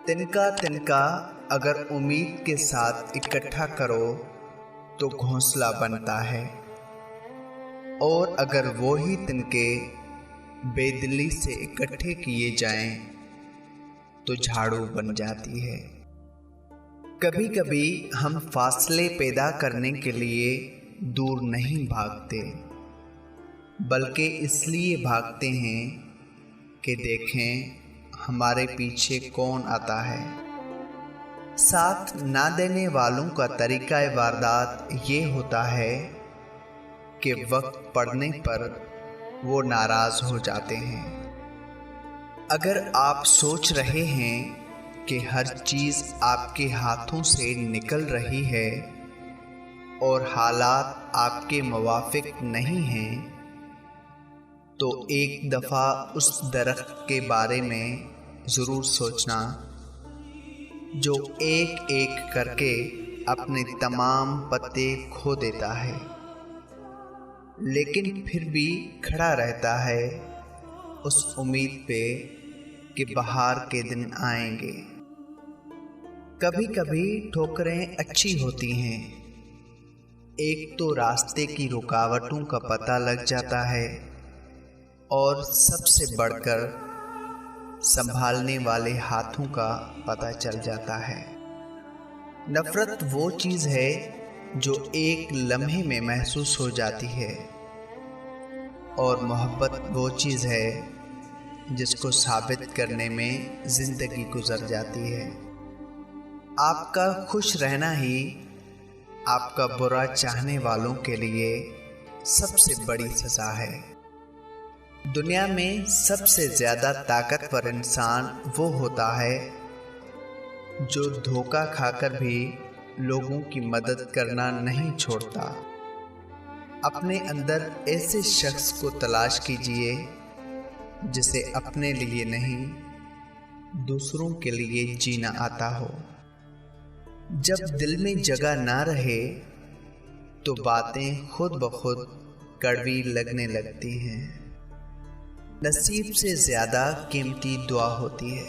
तिनका तिनका अगर उम्मीद के साथ इकट्ठा करो तो घोंसला बनता है, और अगर वो ही तिनके बेदिली से इकट्ठे किए जाएं तो झाड़ू बन जाती है। कभी कभी हम फासले पैदा करने के लिए दूर नहीं भागते, बल्कि इसलिए भागते हैं कि देखें हमारे पीछे कौन आता है। साथ ना देने वालों का तरीका वारदात ये होता है कि वक्त पड़ने पर वो नाराज हो जाते हैं। अगर आप सोच रहे हैं कि हर चीज़ आपके हाथों से निकल रही है और हालात आपके मुवाफिक नहीं हैं, तो एक दफ़ा उस दरख्त के बारे में ज़रूर सोचना जो एक एक करके अपने तमाम पत्ते खो देता है, लेकिन फिर भी खड़ा रहता है उस उम्मीद पे कि बहार के दिन आएंगे। कभी कभी ठोकरें अच्छी होती हैं। एक तो रास्ते की रुकावटों का पता लग जाता है, और सबसे बढ़कर संभालने वाले हाथों का पता चल जाता है। नफ़रत वो चीज़ है जो एक लम्हे में महसूस हो जाती है, और मोहब्बत वो चीज़ है जिसको साबित करने में ज़िंदगी गुजर जाती है। आपका खुश रहना ही आपका बुरा चाहने वालों के लिए सबसे बड़ी सज़ा है। दुनिया में सबसे ज़्यादा ताकतवर इंसान वो होता है जो धोखा खाकर भी लोगों की मदद करना नहीं छोड़ता। अपने अंदर ऐसे शख्स को तलाश कीजिए जिसे अपने लिए नहीं, दूसरों के लिए जीना आता हो। जब दिल में जगह ना रहे तो बातें खुद ब खुद कड़वी लगने लगती हैं। नसीब से ज़्यादा कीमती दुआ होती है,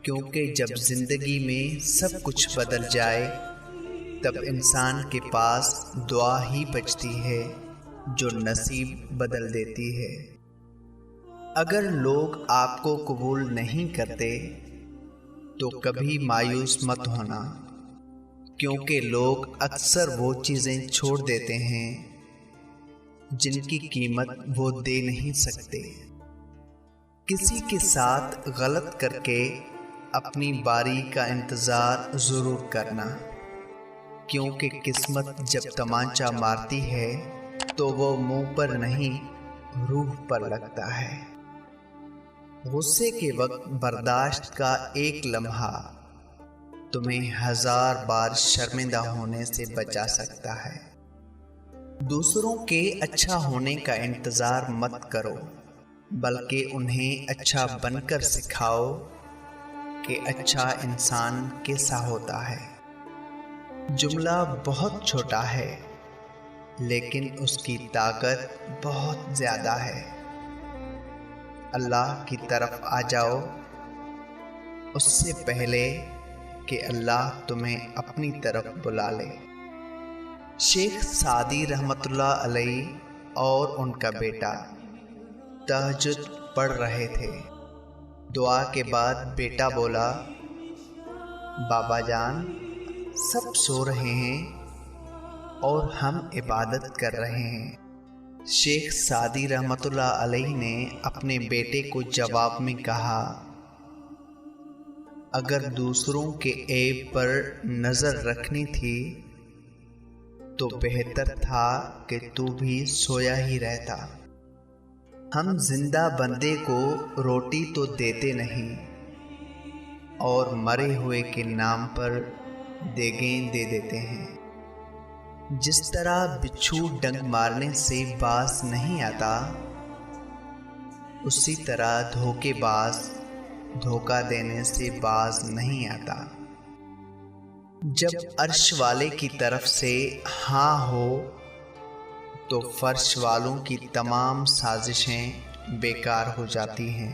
क्योंकि जब ज़िंदगी में सब कुछ बदल जाए तब इंसान के पास दुआ ही बचती है जो नसीब बदल देती है। अगर लोग आपको कबूल नहीं करते तो कभी मायूस मत होना, क्योंकि लोग अक्सर वो चीज़ें छोड़ देते हैं जिनकी कीमत वो दे नहीं सकते। किसी के साथ गलत करके अपनी बारी का इंतज़ार ज़रूर करना, क्योंकि किस्मत जब तमाचा मारती है तो वो मुंह पर नहीं रूह पर लगता है। गुस्से के वक्त बर्दाश्त का एक लम्हा तुम्हें 1000 बार शर्मिंदा होने से बचा सकता है। दूसरों के अच्छा होने का इंतज़ार मत करो, बल्कि उन्हें अच्छा बनकर सिखाओ कि अच्छा इंसान कैसा होता है। जुमला बहुत छोटा है, लेकिन उसकी ताकत बहुत ज़्यादा है। अल्लाह की तरफ आ जाओ उससे पहले कि अल्लाह तुम्हें अपनी तरफ बुला ले। शेख सादी रहमतुल्लाह अलैहि और उनका बेटा तहज्जुद पढ़ रहे थे। दुआ के बाद बेटा बोला, बाबा जान, सब सो रहे हैं और हम इबादत कर रहे हैं। शेख सादी रहमतुल्लाह अलैहि ने अपने बेटे को जवाब में कहा, अगर दूसरों के ऐब पर नज़र रखनी थी तो बेहतर था कि तू भी सोया ही रहता। हम जिंदा बंदे को रोटी तो देते नहीं, और मरे हुए के नाम पर देगें दे देते हैं। जिस तरह बिच्छू डंक मारने से बाज नहीं आता, उसी तरह धोखेबाज धोखा देने से बाज नहीं आता। जब अर्श वाले की तरफ से हाँ हो तो फर्श वालों की तमाम साजिशें बेकार हो जाती हैं।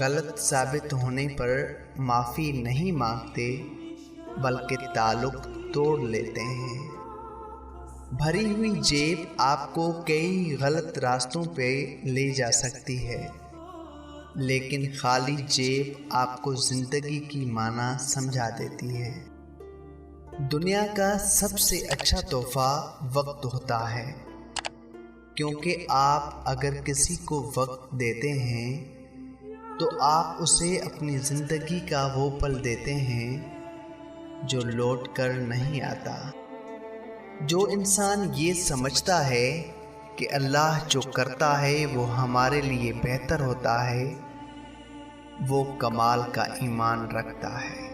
गलत साबित होने पर माफ़ी नहीं मांगते बल्कि ताल्लुक़ तोड़ लेते हैं। भरी हुई जेब आपको कई गलत रास्तों पे ले जा सकती है, लेकिन खाली जेब आपको ज़िंदगी की माना समझा देती है। दुनिया का सबसे अच्छा तोहफ़ा वक्त होता है, क्योंकि आप अगर किसी को वक्त देते हैं तो आप उसे अपनी ज़िंदगी का वो पल देते हैं जो लौट कर नहीं आता। जो इंसान ये समझता है कि अल्लाह जो करता है वो हमारे लिए बेहतर होता है, वो कमाल का ईमान रखता है।